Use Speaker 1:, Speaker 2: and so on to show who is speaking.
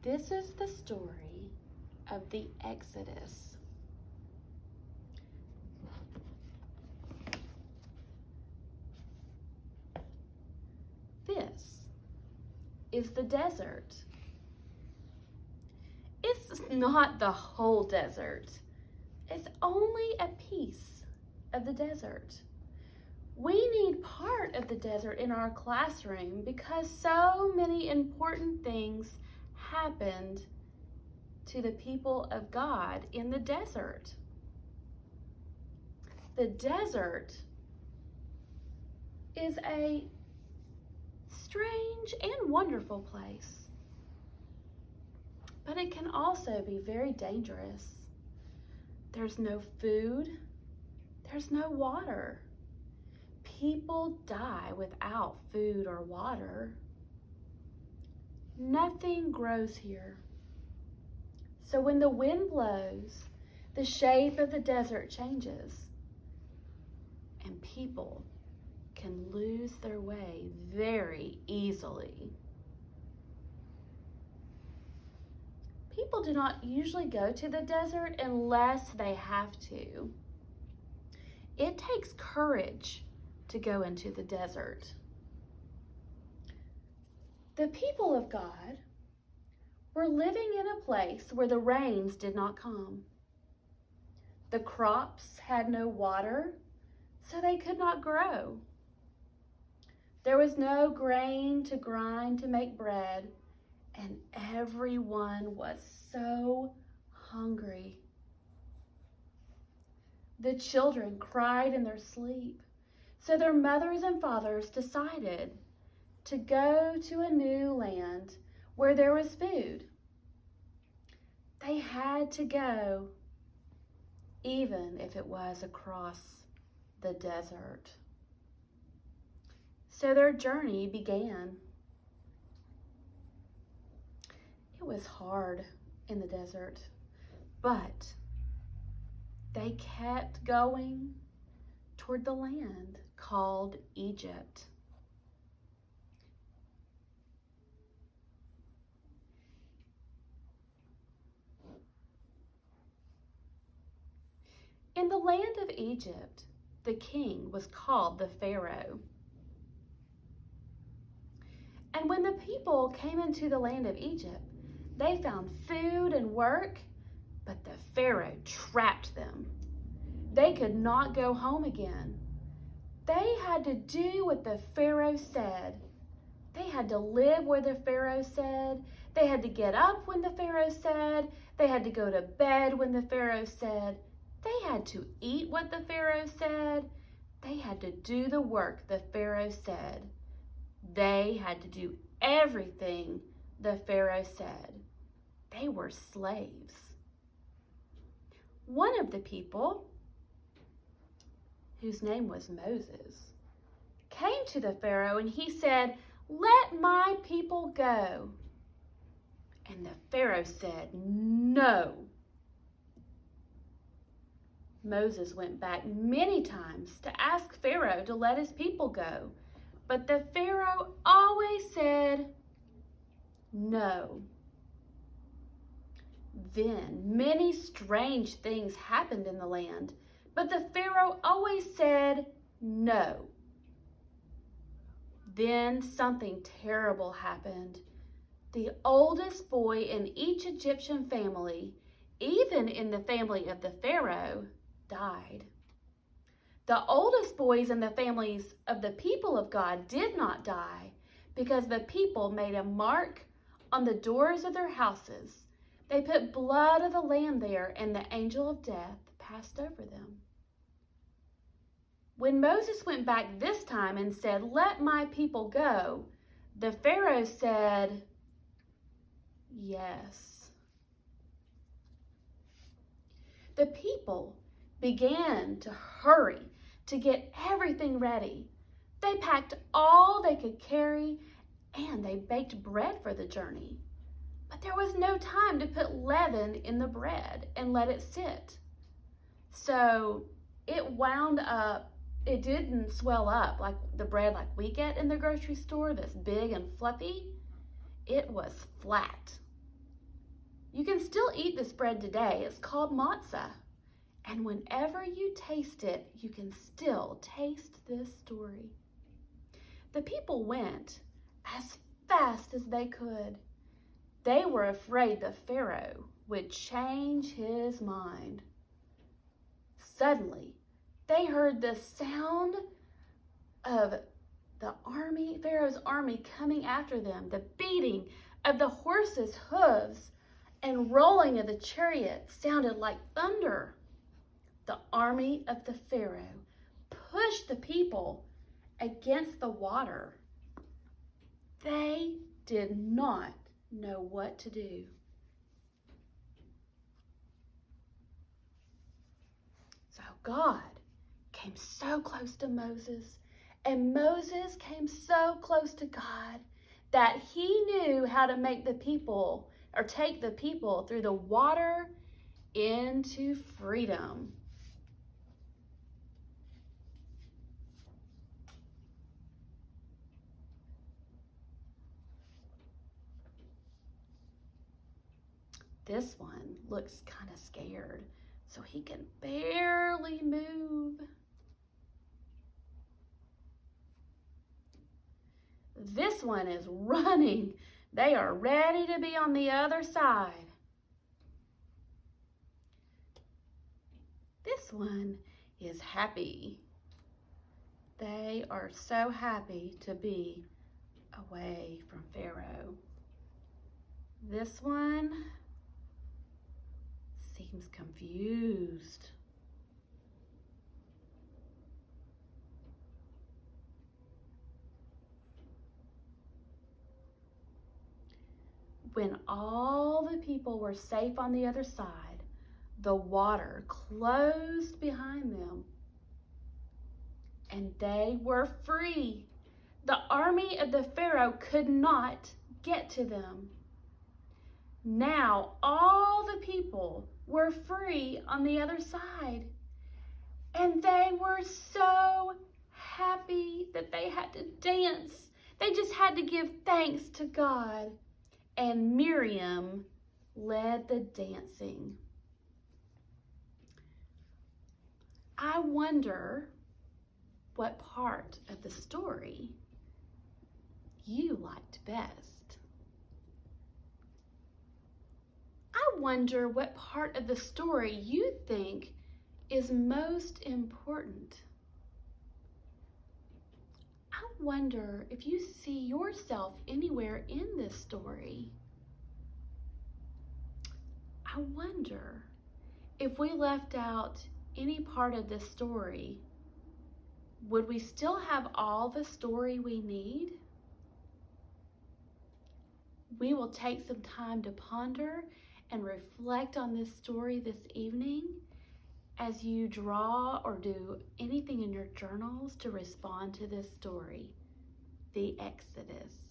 Speaker 1: This is the story of the Exodus. This is the desert. It's not the whole desert. It's only a piece of the desert. We need part of the desert in our classroom because so many important things happened to the people of God in the desert. The desert is a strange and wonderful place, but it can also be very dangerous. There's no food, there's no water. People die without food or water. Nothing grows here. So when the wind blows, the shape of the desert changes, and people can lose their way very easily. People do not usually go to the desert unless they have to. It takes courage to go into the desert. The people of God were living in a place where the rains did not come. The crops had no water, so they could not grow. There was no grain to grind to make bread, and everyone was so hungry. The children cried in their sleep, so their mothers and fathers decided to go to a new land where there was food. They had to go, even if it was across the desert. So their journey began. It was hard in the desert, but they kept going toward the land called Egypt. In the land of Egypt, the king was called the Pharaoh. And when the people came into the land of Egypt, they found food and work, but the Pharaoh trapped them. They could not go home again. They had to do what the Pharaoh said. They had to live where the Pharaoh said. They had to get up when the Pharaoh said. They had to go to bed when the Pharaoh said. They had to eat what the Pharaoh said. They had to do the work the Pharaoh said. They had to do everything the Pharaoh said. They were slaves. One of the people, whose name was Moses, came to the Pharaoh and he said, "Let my people go." And the Pharaoh said, "No." Moses went back many times to ask Pharaoh to let his people go, but the Pharaoh always said no. Then many strange things happened in the land, but the Pharaoh always said no. Then something terrible happened. The oldest boy in each Egyptian family, even in the family of the Pharaoh, died. The oldest boys in the families of the people of God did not die because the people made a mark on the doors of their houses. They put blood of the lamb there, and the angel of death passed over them. When Moses went back this time and said, "Let my people go," the Pharaoh said, "Yes." The people began to hurry to get everything ready. They packed all they could carry and they baked bread for the journey. But there was no time to put leaven in the bread and let it sit. So it wound up, it didn't swell up like the bread like we get in the grocery store, that's big and fluffy. It was flat. You can still eat this bread today. It's called matzah. And whenever you taste it, you can still taste this story. The people went as fast as they could. They were afraid the Pharaoh would change his mind. Suddenly, they heard the sound of Pharaoh's army coming after them, the beating of the horses' hooves and rolling of the chariot sounded like thunder. The army of the Pharaoh pushed the people against the water. They did not know what to do. So God came so close to Moses, and Moses came so close to God that he knew how to make the people, or take the people through the water into freedom. This one looks kind of scared, so he can barely move. This one is running. They are ready to be on the other side. This one is happy. They are so happy to be away from Pharaoh. This one seems confused. When all the people were safe on the other side, the water closed behind them, and they were free. The army of the Pharaoh could not get to them. Now all the people were free on the other side, and they were so happy that they had to dance. They just had to give thanks to God. And Miriam led the dancing. I wonder what part of the story you liked best. I wonder what part of the story you think is most important. I wonder if you see yourself anywhere in this story. I wonder if we left out any part of this story, would we still have all the story we need? We will take some time to ponder and reflect on this story this evening as you draw or do anything in your journals to respond to this story, the Exodus.